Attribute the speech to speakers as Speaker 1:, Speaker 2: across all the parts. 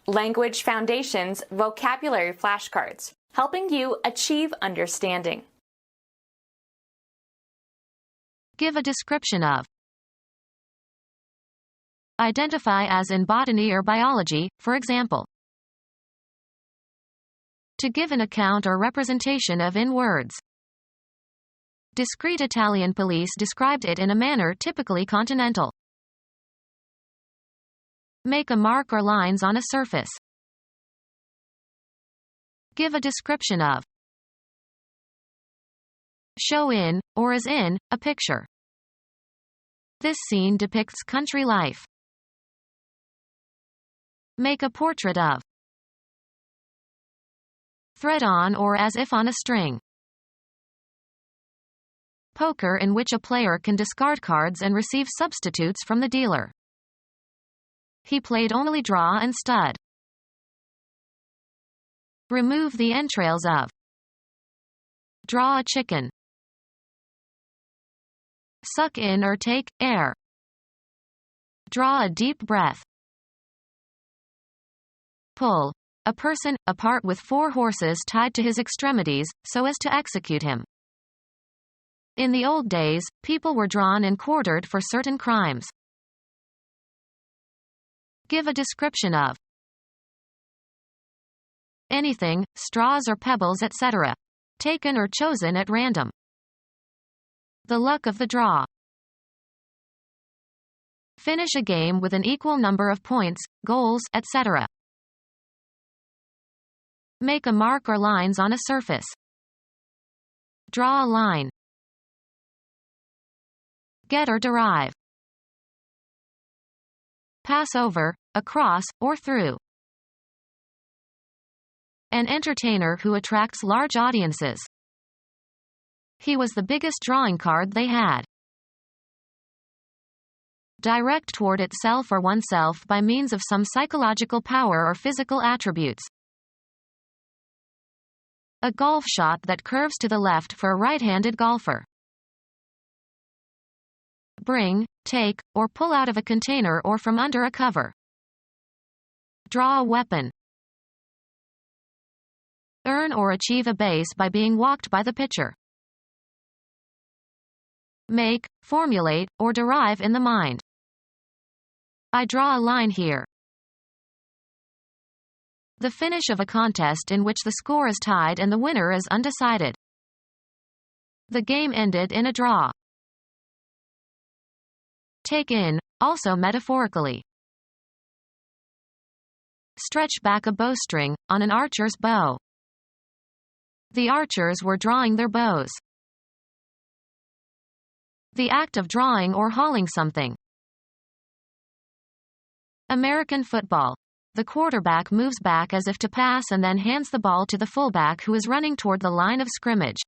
Speaker 1: Language Foundations Vocabulary Flashcards, helping you achieve understanding.
Speaker 2: Give a description of. Identify as in botany or biology, for example. To give an account or representation of in words. Discreet Italian police described it in a manner typically continental. Make a mark or lines on a surface. Give a description of. Show in, or as in, a picture. This scene depicts country life. Make a portrait of. Thread on or as if on a string. Poker, in which a player can discard cards and receive substitutes from the dealer. He played only draw and stud. Remove the entrails of. Draw a chicken. Suck in or take air. Draw a deep breath. Pull. A person, apart with 4 horses tied to his extremities, so as to execute him. In the old days, people were drawn and quartered for certain crimes. Give a description of. Anything, straws or pebbles, etc. Taken or chosen at random. The luck of the draw. Finish a game with an equal number of points, goals, etc. Make a mark or lines on a surface. Draw a line. Get or derive. Pass over, across, or through. An entertainer who attracts large audiences. He was the biggest drawing card they had. Direct toward itself or oneself by means of some psychological power or physical attributes. A golf shot that curves to the left for a right-handed golfer. Bring, take, or pull out of a container or from under a cover. Draw a weapon. Earn or achieve a base by being walked by the pitcher. Make, formulate, or derive in the mind. I draw a line here. The finish of a contest in which the score is tied and the winner is undecided. The game ended in a draw. Take in, also metaphorically. Stretch back a bowstring, on an archer's bow. The archers were drawing their bows. The act of drawing or hauling something. American football. The quarterback moves back as if to pass and then hands the ball to the fullback who is running toward the line of scrimmage.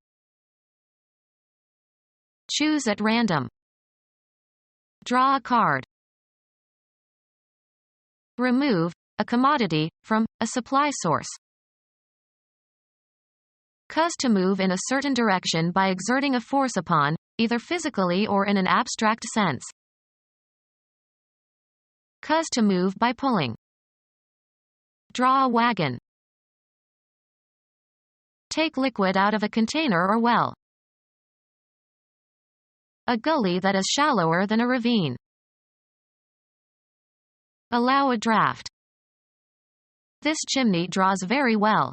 Speaker 2: Choose at random. Draw a card. Remove, a commodity, from, a supply source. Cause to move in a certain direction by exerting a force upon, either physically or in an abstract sense. Cause to move by pulling. Draw a wagon. Take liquid out of a container or well. A gully that is shallower than a ravine. Allow a draft. This chimney draws very well.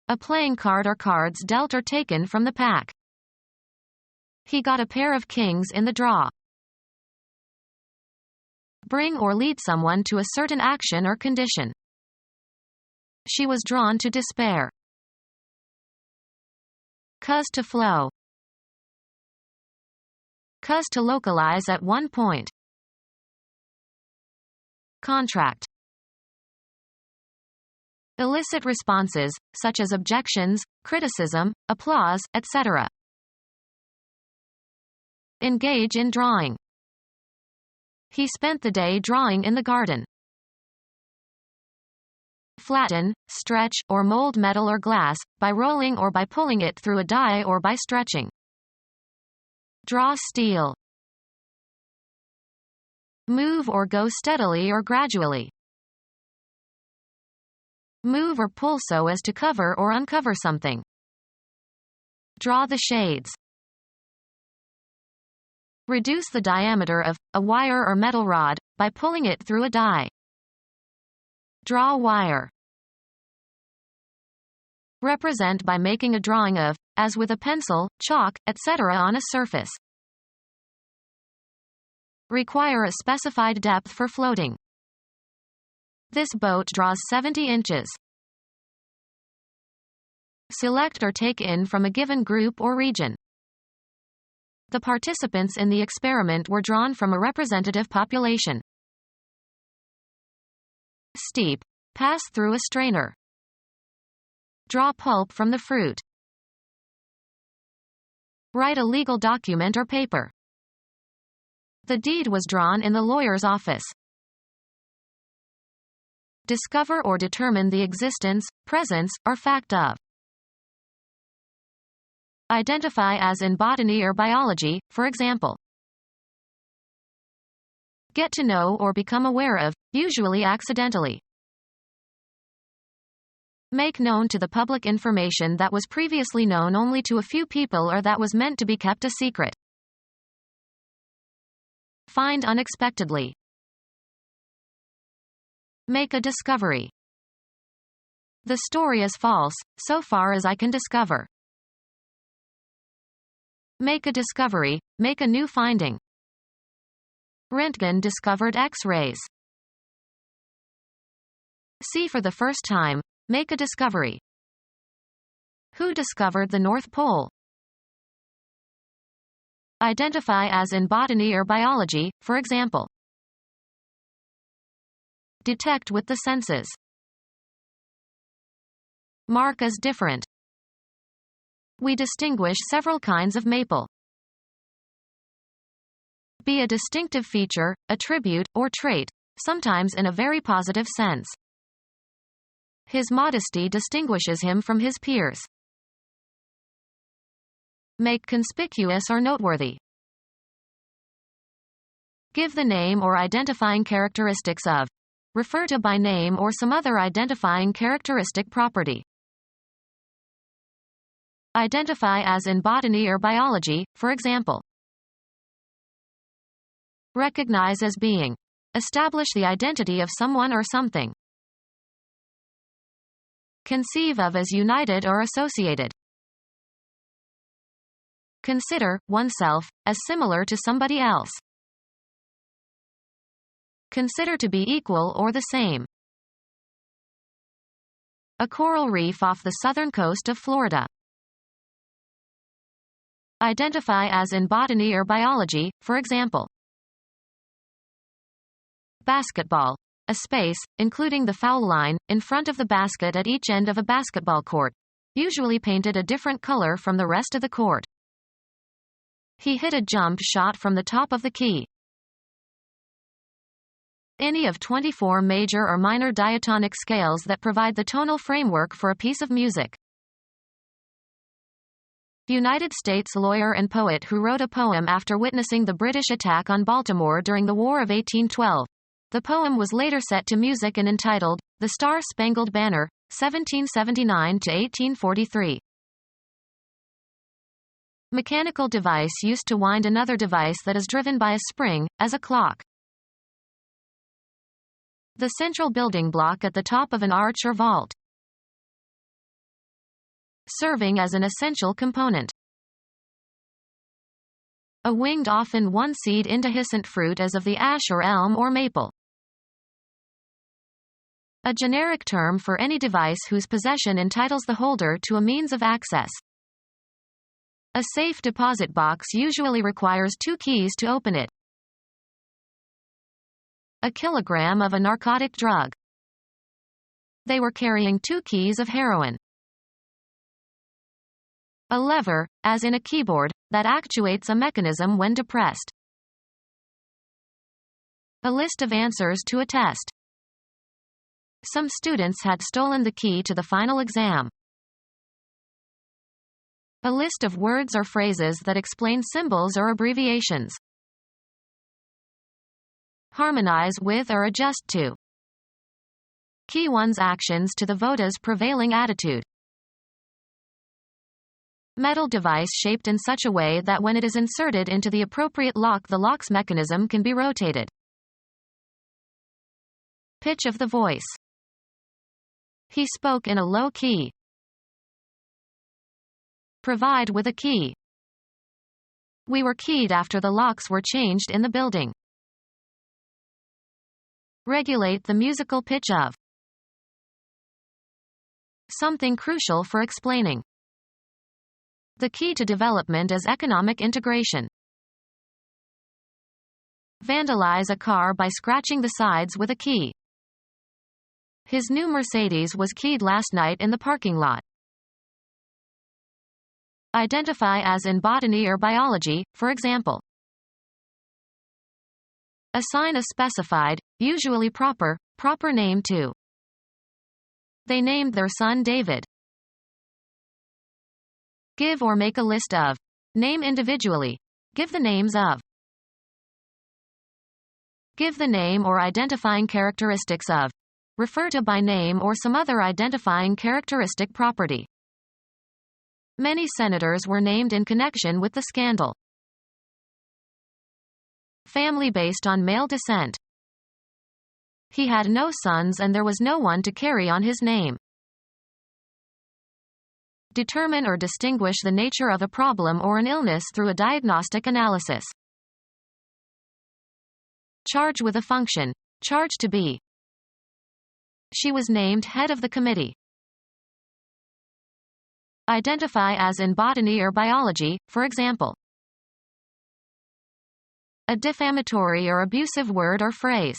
Speaker 2: A playing card or cards dealt or taken from the pack. He got a pair of kings in the draw. Bring or lead someone to a certain action or condition. She was drawn to despair. Cause to flow. Cause to localize at one point. Contract. Elicit responses, such as objections, criticism, applause, etc. Engage in drawing. He spent the day drawing in the garden. Flatten, stretch, or mold metal or glass, by rolling or by pulling it through a die or by stretching. Draw steel. Move or go steadily or gradually. Move or pull so as to cover or uncover something. Draw the shades. Reduce the diameter of a wire or metal rod by pulling it through a die. Draw wire. Represent by making a drawing of, as with a pencil, chalk, etc. on a surface. Require a specified depth for floating. This boat draws 70 inches. Select or take in from a given group or region. The participants in the experiment were drawn from a representative population. Steep. Pass through a strainer. Draw pulp from the fruit. Write a legal document or paper. The deed was drawn in the lawyer's office. Discover or determine the existence, presence, or fact of. Identify as in botany or biology, for example. Get to know or become aware of, usually accidentally. Make known to the public information that was previously known only to a few people or that was meant to be kept a secret. Find unexpectedly. Make a discovery. The story is false, so far as I can discover. Make a discovery, make a new finding. Röntgen discovered X-rays. See for the first time, make a discovery. Who discovered the North Pole? Identify as in botany or biology, for example. Detect with the senses. Mark as different. We distinguish several kinds of maple. Be a distinctive feature, attribute, or trait, sometimes in a very positive sense. His modesty distinguishes him from his peers. Make conspicuous or noteworthy. Give the name or identifying characteristics of. Refer to by name or some other identifying characteristic property. Identify as in botany or biology, for example. Recognize as being. Establish the identity of someone or something. Conceive of as united or associated. Consider oneself as similar to somebody else. Consider to be equal or the same. A coral reef off the southern coast of Florida. Identify as in botany or biology, for example. Basketball. A space, including the foul line, in front of the basket at each end of a basketball court, usually painted a different color from the rest of the court. He hit a jump shot from the top of the key. Any of 24 major or minor diatonic scales that provide the tonal framework for a piece of music. United States lawyer and poet who wrote a poem after witnessing the British attack on Baltimore during the War of 1812. The poem was later set to music and entitled, The Star-Spangled Banner, 1779–1843. Mechanical device used to wind another device that is driven by a spring, as a clock. The central building block at the top of an arch or vault. Serving as an essential component. A winged often one-seed indehiscent fruit as of the ash or elm or maple. A generic term for any device whose possession entitles the holder to a means of access. A safe deposit box usually requires 2 keys to open it. A kilogram of a narcotic drug. They were carrying 2 keys of heroin. A lever, as in a keyboard, that actuates a mechanism when depressed. A list of answers to a test. Some students had stolen the key to the final exam. A list of words or phrases that explain symbols or abbreviations. harmonize with or adjust to. Key one's actions to the voter's prevailing attitude. Metal device shaped in such a way that when it is inserted into the appropriate lock, the lock's mechanism can be rotated. Pitch of the voice. He spoke in a low key. Provide with a key. We were keyed after the locks were changed in the building. Regulate the musical pitch of. Something crucial for explaining. The key to development is economic integration. Vandalize a car by scratching the sides with a key. His new Mercedes was keyed last night in the parking lot. Identify as in botany or biology, for example. Assign a specified, usually proper name to. They named their son David. Give or make a list of. Name individually. Give the names of. Give the name or identifying characteristics of. Refer to by name or some other identifying characteristic property. Many senators were named in connection with the scandal. Family based on male descent. He had no sons and there was no one to carry on his name. Determine or distinguish the nature of a problem or an illness through a diagnostic analysis. Charge with a function. Charge to be. She was named head of the committee. Identify as in botany or biology, for example. A defamatory or abusive word or phrase.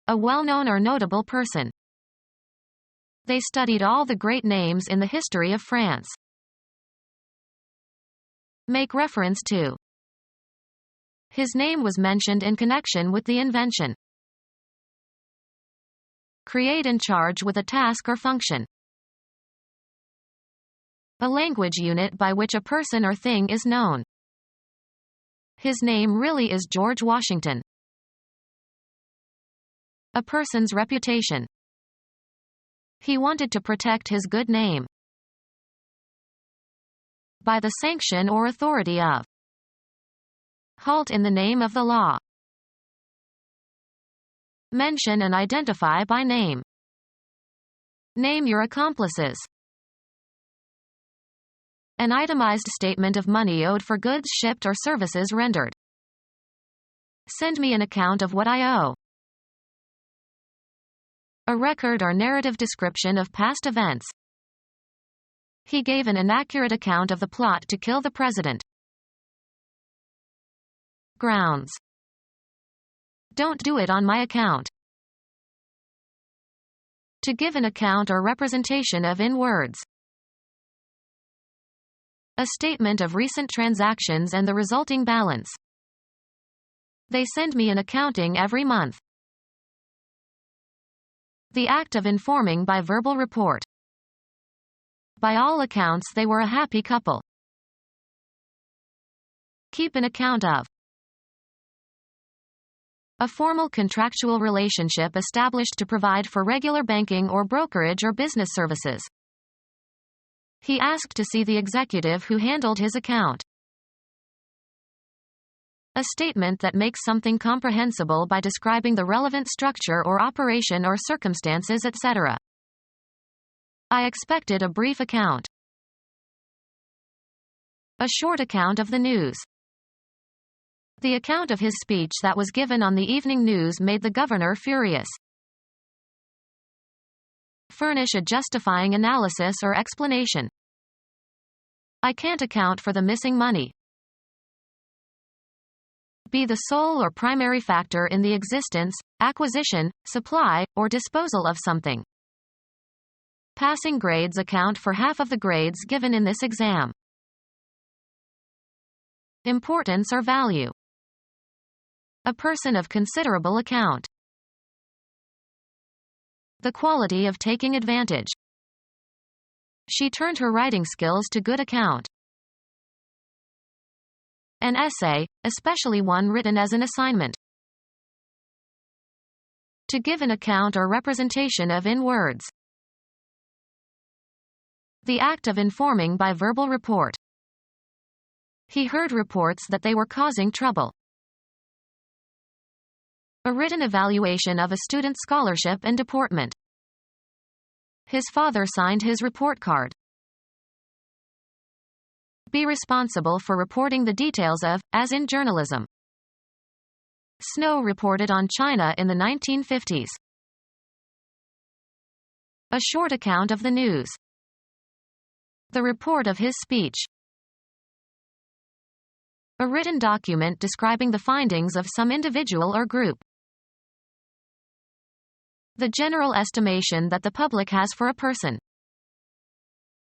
Speaker 2: A well-known or notable person. They studied all the great names in the history of France. Make reference to. His name was mentioned in connection with the invention. Create and charge with a task or function. A language unit by which a person or thing is known. His name really is George Washington. A person's reputation. He wanted to protect his good name. By the sanction or authority of. Halt in the name of the law. Mention and identify by name. Name your accomplices. An itemized statement of money owed for goods shipped or services rendered. Send me an account of what I owe. A record or narrative description of past events. He gave an inaccurate account of the plot to kill the president. Grounds. Don't do it on my account. To give an account or representation of in words. A statement of recent transactions and the resulting balance. They send me an accounting every month. The act of informing by verbal report. By all accounts they were a happy couple. Keep an account of. A formal contractual relationship established to provide for regular banking or brokerage or business services. He asked to see the executive who handled his account. A statement that makes something comprehensible by describing the relevant structure or operation or circumstances, etc. I expected a brief account. A short account of the news. The account of his speech that was given on the evening news made the governor furious. Furnish a justifying analysis or explanation. I can't account for the missing money. Be the sole or primary factor in the existence, acquisition, supply, or disposal of something. Passing grades account for half of the grades given in this exam. Importance or value. A person of considerable account. The quality of taking advantage. She turned her writing skills to good account. An essay, especially one written as an assignment. To give an account or representation of in words. The act of informing by verbal report. He heard reports that they were causing trouble. A written evaluation of a student's scholarship and deportment. His father signed his report card. Be responsible for reporting the details of, as in journalism. Snow reported on China in the 1950s. A short account of the news. The report of his speech. A written document describing the findings of some individual or group. The general estimation that the public has for a person.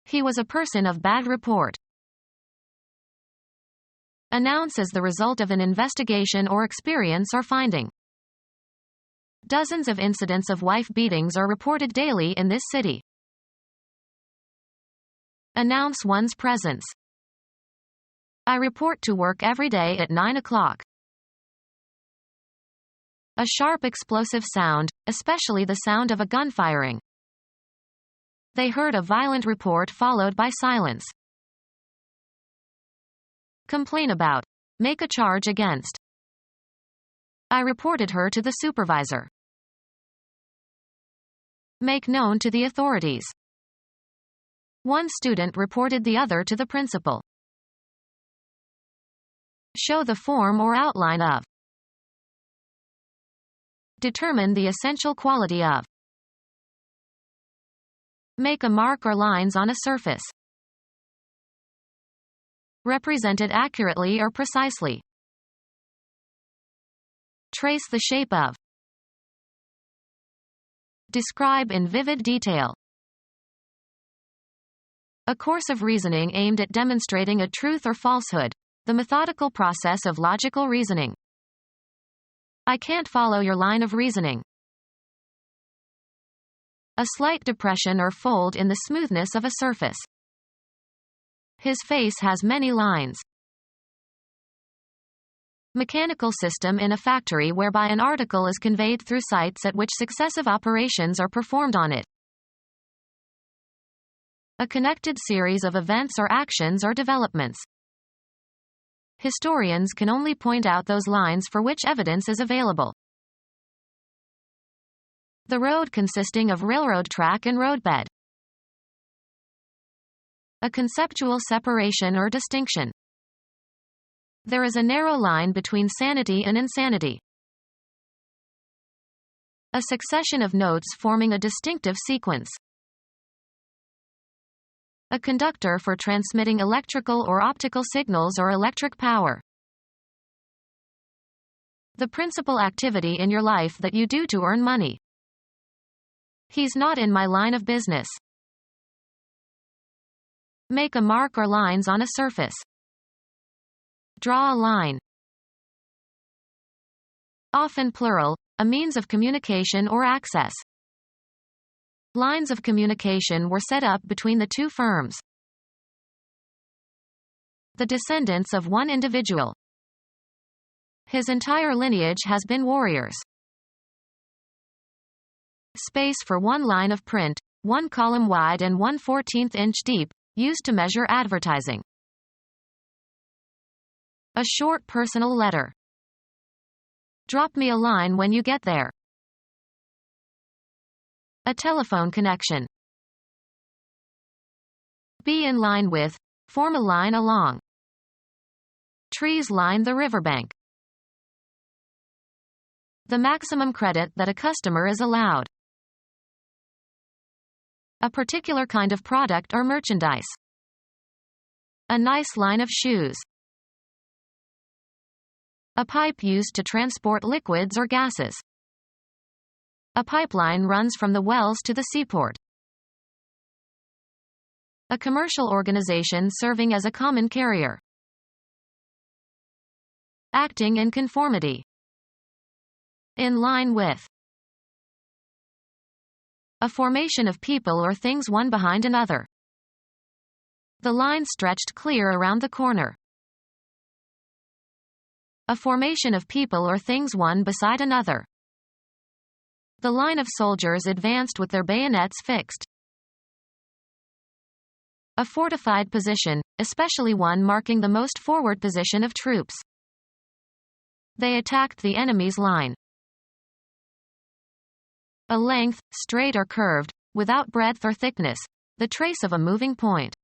Speaker 2: He was a person of bad report. Announce as the result of an investigation or experience or finding. Dozens of incidents of wife beatings are reported daily in this city. Announce one's presence. I report to work every day at 9 o'clock. A sharp explosive sound, especially the sound of a gun firing. They heard a violent report followed by silence. Complain about. Make a charge against. I reported her to the supervisor. Make known to the authorities. One student reported the other to the principal. Show the form or outline of. Determine the essential quality of. Make a mark or lines on a surface. Represented accurately or precisely. Trace the shape of. Describe in vivid detail. A course of reasoning aimed at demonstrating a truth or falsehood. The methodical process of logical reasoning. I can't follow your line of reasoning. A slight depression or fold in the smoothness of a surface. His face has many lines. Mechanical system in a factory whereby an article is conveyed through sites at which successive operations are performed on it. A connected series of events or actions or developments. Historians can only point out those lines for which evidence is available. The road consisting of railroad track and roadbed. A conceptual separation or distinction. There is a narrow line between sanity and insanity. A succession of notes forming a distinctive sequence. A conductor for transmitting electrical or optical signals or electric power. The principal activity in your life that you do to earn money. He's not in my line of business. Make a mark or lines on a surface. Draw a line. Often plural, a means of communication or access. Lines of communication were set up between the two firms. The descendants of one individual. His entire lineage has been warriors. Space for one line of print, 1 column wide and 1/14 inch deep, used to measure advertising. A short personal letter. Drop me a line when you get there. A telephone connection. Be in line with, form a line along. Trees line the riverbank. The maximum credit that a customer is allowed. A particular kind of product or merchandise. A nice line of shoes. A pipe used to transport liquids or gases. A pipeline runs from the wells to the seaport. A commercial organization serving as a common carrier. Acting in conformity. In line with. A formation of people or things one behind another. The line stretched clear around the corner. A formation of people or things one beside another. The line of soldiers advanced with their bayonets fixed. A fortified position, especially one marking the most forward position of troops. They attacked the enemy's line. A length, straight or curved, without breadth or thickness, the trace of a moving point.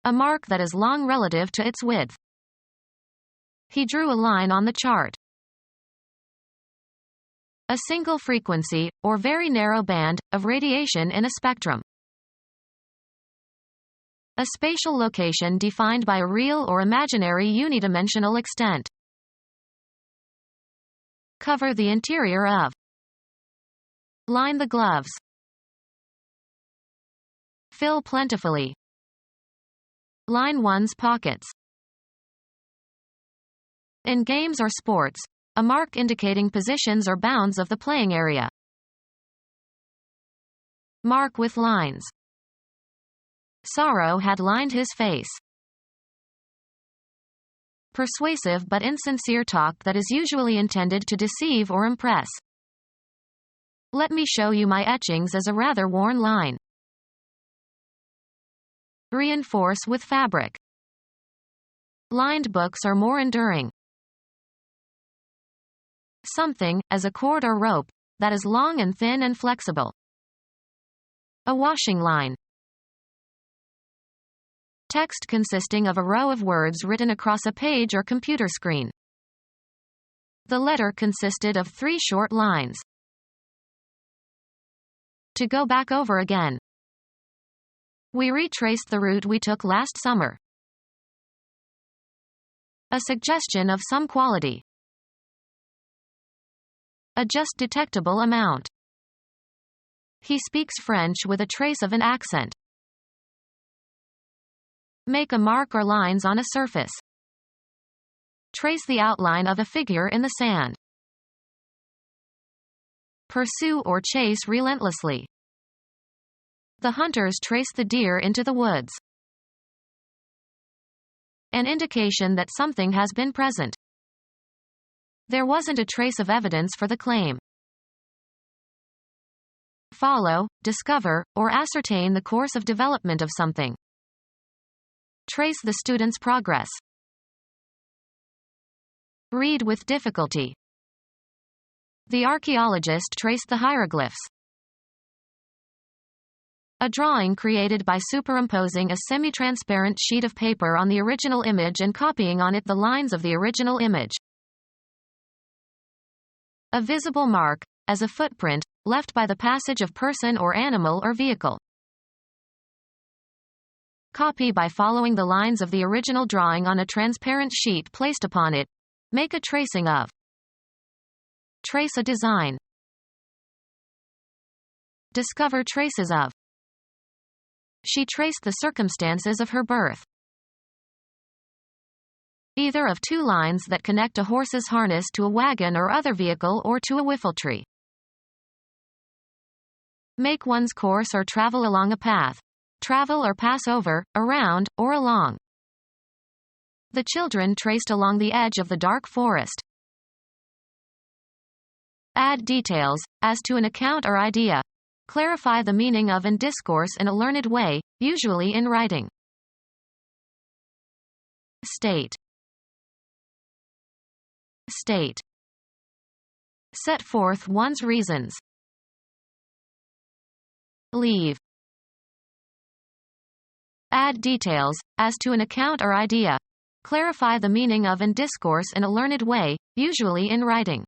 Speaker 2: A mark that is long relative to its width. He drew a line on the chart. A single frequency, or very narrow band, of radiation in a spectrum. A spatial location defined by a real or imaginary unidimensional extent. Cover the interior of. Line the gloves. Fill plentifully. Line one's pockets. In games or sports, a mark indicating positions or bounds of the playing area. Mark with lines. Sorrow had lined his face. Persuasive but insincere talk that is usually intended to deceive or impress. Let me show you my etchings as a rather worn line. Reinforce with fabric. Lined books are more enduring. Something, as a cord or rope, that is long and thin and flexible. A washing line. Text consisting of a row of words written across a page or computer screen. The letter consisted of 3 short lines. To go back over again. We retraced the route we took last summer. A suggestion of some quality. A just detectable amount. He speaks French with a trace of an accent. Make a mark or lines on a surface. Trace the outline of a figure in the sand. Pursue or chase relentlessly. The hunters trace the deer into the woods. An indication that something has been present. There wasn't a trace of evidence for the claim. Follow, discover, or ascertain the course of development of something. Trace the student's progress. Read with difficulty. The archaeologist traced the hieroglyphs. A drawing created by superimposing a semi-transparent sheet of paper on the original image and copying on it the lines of the original image. A visible mark, as a footprint, left by the passage of person or animal or vehicle. Copy by following the lines of the original drawing on a transparent sheet placed upon it. Make a tracing of. Trace a design. Discover traces of. She traced the circumstances of her birth. Either of 2 lines that connect a horse's harness to a wagon or other vehicle or to a whiffletree. Make one's course or travel along a path. Travel or pass over, around, or along. The children traced along the edge of the dark forest. Add details, as to an account or idea. Clarify the meaning of and discourse in a learned way, usually in writing. State. State. Set forth one's reasons. Leave. Add details, as to an account or idea. Clarify the meaning of and discourse in a learned way, usually in writing.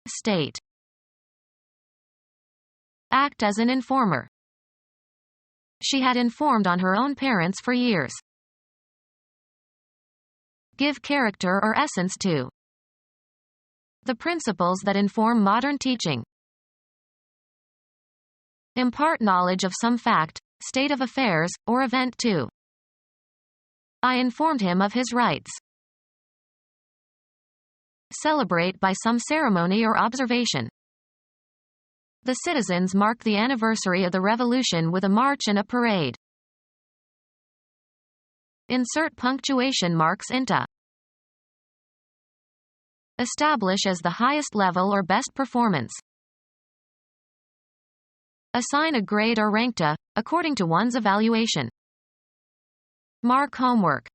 Speaker 2: State. Act as an informer. She had informed on her own parents for years. Give character or essence to. The principles that inform modern teaching. Impart knowledge of some fact, state of affairs, or event to. I informed him of his rights. Celebrate by some ceremony or observation. The citizens marked the anniversary of the revolution with a march and a parade. Insert punctuation marks into. Establish as the highest level or best performance. Assign a grade or rank to, according to one's evaluation. Mark homework.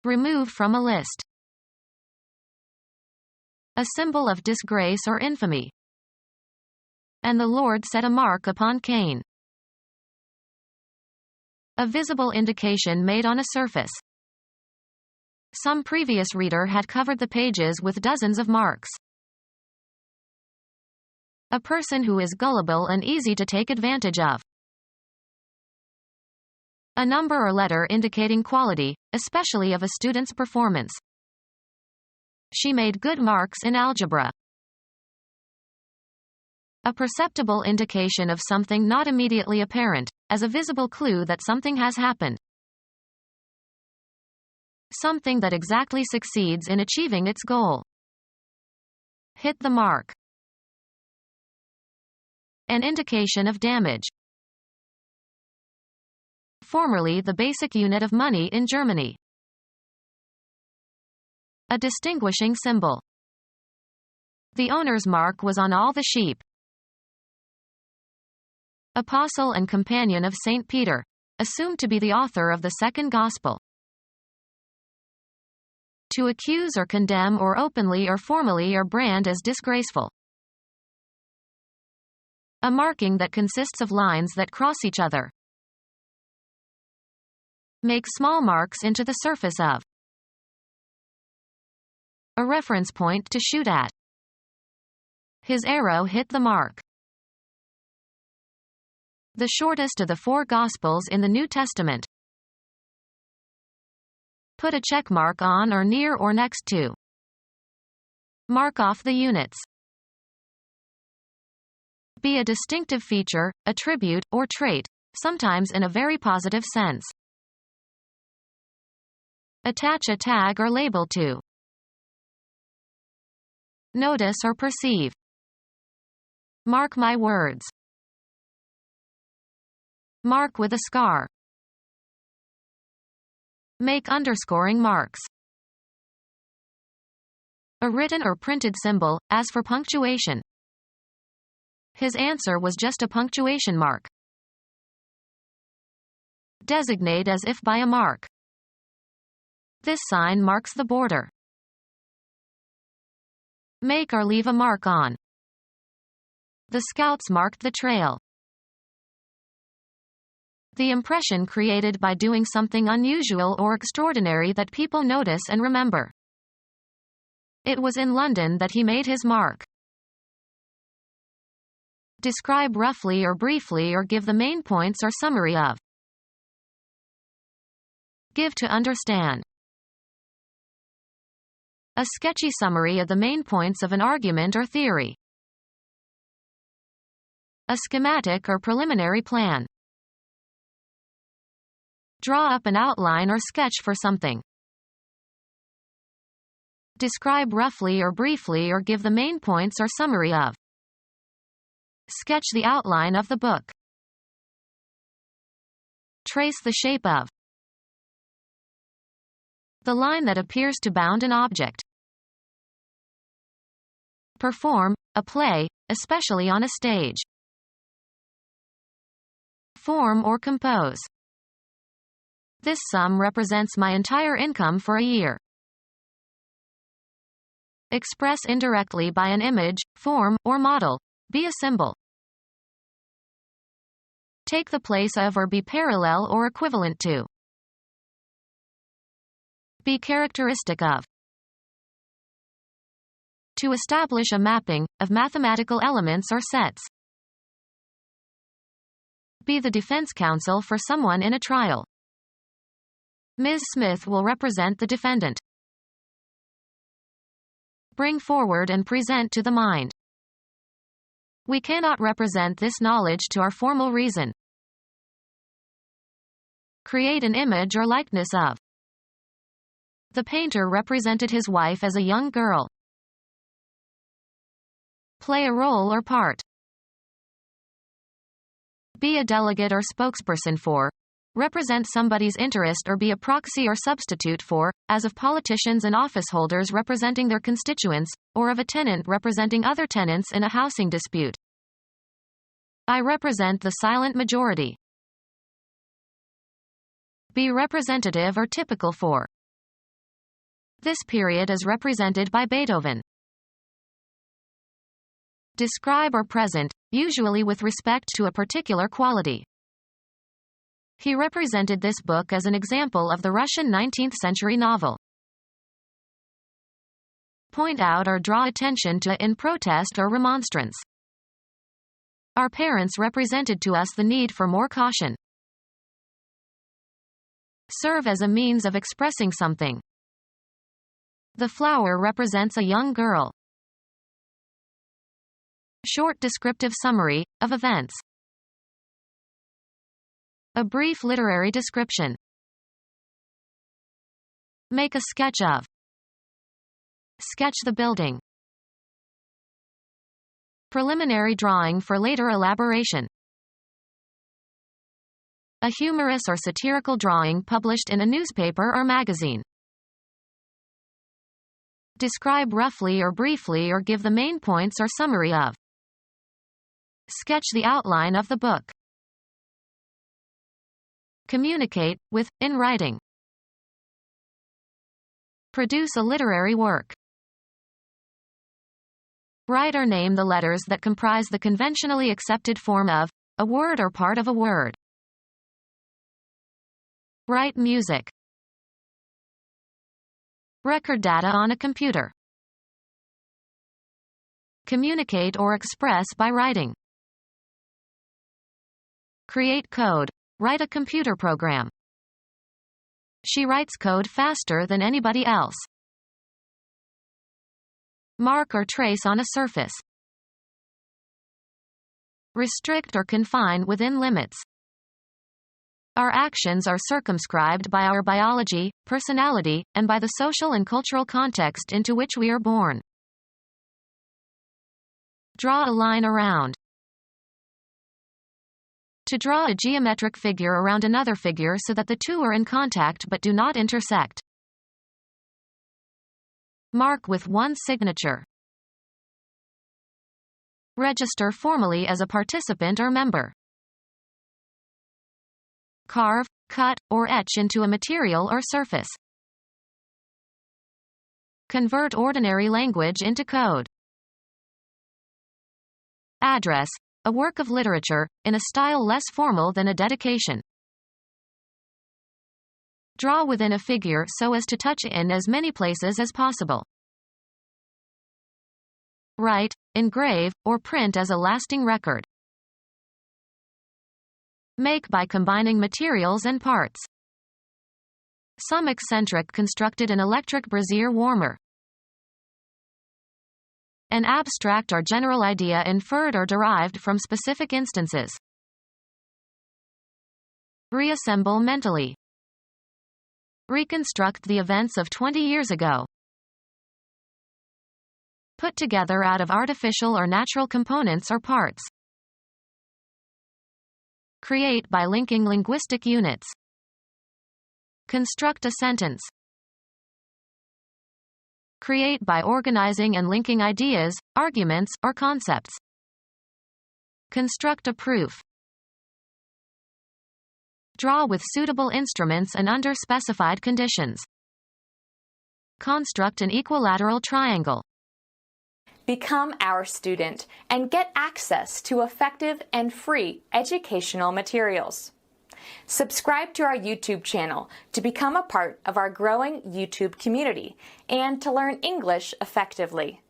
Speaker 2: Remove from a list. A symbol of disgrace or infamy. And the Lord set a mark upon Cain. A visible indication made on a surface. Some previous reader had covered the pages with dozens of marks. A person who is gullible and easy to take advantage of. A number or letter indicating quality, especially of a student's performance. She made good marks in algebra. A perceptible indication of something not immediately apparent, as a visible clue that something has happened. Something that exactly succeeds in achieving its goal. Hit the mark. An indication of damage. Formerly the basic unit of money in Germany. A distinguishing symbol. The owner's mark was on all the sheep. Apostle and companion of St. Peter, assumed to be the author of the second gospel. To accuse or condemn or openly or formally or brand as disgraceful. A marking that consists of lines that cross each other. Make small marks into the surface of. A reference point to shoot at. His arrow hit the mark. The shortest of the 4 Gospels in the New Testament. Put a check mark on or near or next to. Mark off the units. Be a distinctive feature, attribute, or trait, sometimes in a very positive sense. Attach a tag or label to. Notice or perceive. Mark my words. Mark with a scar. Make underscoring marks. A written or printed symbol, as for punctuation. His answer was just a punctuation mark. Designate as if by a mark. This sign marks the border. Make or leave a mark on. The scouts marked the trail. The impression created by doing something unusual or extraordinary that people notice and remember. It was in London that he made his mark. Describe roughly or briefly or give the main points or summary of. Give to understand. A sketchy summary of the main points of an argument or theory. A schematic or preliminary plan. Draw up an outline or sketch for something. Describe roughly or briefly or give the main points or summary of. Sketch the outline of the book. Trace the shape of. The line that appears to bound an object. Perform, a play, especially on a stage. Form or compose. This sum represents my entire income for a year. Express indirectly by an image, form, or model. Be a symbol. Take the place of or be parallel or equivalent to. Be characteristic of. To establish a mapping, of mathematical elements or sets. Be the defense counsel for someone in a trial. Ms. Smith will represent the defendant. Bring forward and present to the mind. We cannot represent this knowledge to our formal reason. Create an image or likeness of. The painter represented his wife as a young girl. Play a role or part. Be a delegate or spokesperson for. represent somebody's interest or be a proxy or substitute for, as of politicians and office holders representing their constituents, or of a tenant representing other tenants in a housing dispute. I represent the silent majority. Be representative or typical for. This period is represented by Beethoven. Describe or present, usually with respect to a particular quality. He represented this book as an example of the Russian 19th-century novel. Point out or draw attention to in protest or remonstrance. Our parents represented to us the need for more caution. Serve as a means of expressing something. The flower represents a young girl. Short descriptive summary of events. A brief literary description. Make a sketch of. Sketch the building. Preliminary drawing for later elaboration. A humorous or satirical drawing published in a newspaper or magazine. Describe roughly or briefly or give the main points or summary of. Sketch the outline of the book. Communicate, with, in writing. Produce a literary work. Write or name the letters that comprise the conventionally accepted form of a word or part of a word. Write music. Record data on a computer. Communicate or express by writing. Create code. Write a computer program. She writes code faster than anybody else. Mark or trace on a surface. Restrict or confine within limits. Our actions are circumscribed by our biology, personality, and by the social and cultural context into which we are born. Draw a line around. To draw a geometric figure around another figure so that the two are in contact but do not intersect. Mark with one signature. Register formally as a participant or member. Carve, cut, or etch into a material or surface. Convert ordinary language into code. Address. A work of literature, in a style less formal than a dedication. Draw within a figure so as to touch in as many places as possible. Write, engrave, or print as a lasting record. Make by combining materials and parts. Some eccentric constructed an electric brazier warmer. An abstract or general idea inferred or derived from specific instances. Reassemble mentally. Reconstruct the events of 20 years ago. Put together out of artificial or natural components or parts. Create by linking linguistic units. Construct a sentence. Create by organizing and linking ideas, arguments, or concepts. Construct a proof. Draw with suitable instruments and under specified conditions. Construct an equilateral triangle.
Speaker 1: Become our student and get access to effective and free educational materials. Subscribe to our YouTube channel to become a part of our growing YouTube community and to learn English effectively.